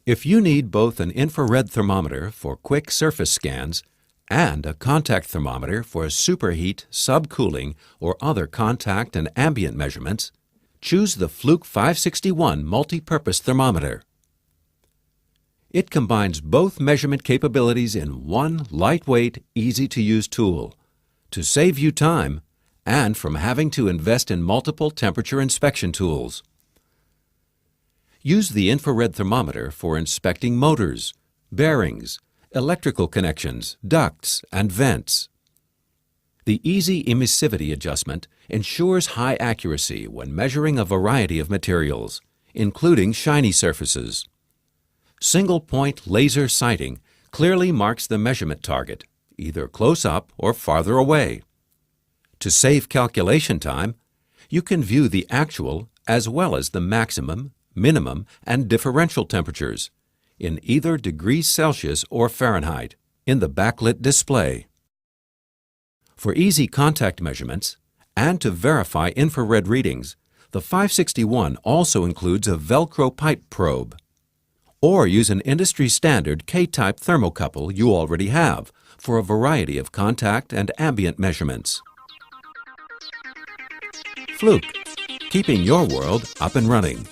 If you need both an infrared thermometer for quick surface scans and a contact thermometer for superheat, subcooling, or other contact and ambient measurements, choose the Fluke 561 multi-purpose thermometer. It combines both measurement capabilities in one lightweight, easy-to-use tool to save you time and from having to invest in multiple temperature inspection tools. Use the infrared thermometer for inspecting motors, bearings, electrical connections, ducts, and vents. The easy emissivity adjustment ensures high accuracy when measuring a variety of materials, including shiny surfaces. Single-point laser sighting clearly marks the measurement target, either close up or farther away. To save calculation time, you can view the actual as well as the maximum, minimum, and differential temperatures in either degrees Celsius or Fahrenheit in the backlit display. For easy contact measurements and to verify infrared readings, the 561 also includes a Velcro pipe probe. Or use an industry-standard K-type thermocouple you already have for a variety of contact and ambient measurements. Fluke, keeping your world up and running.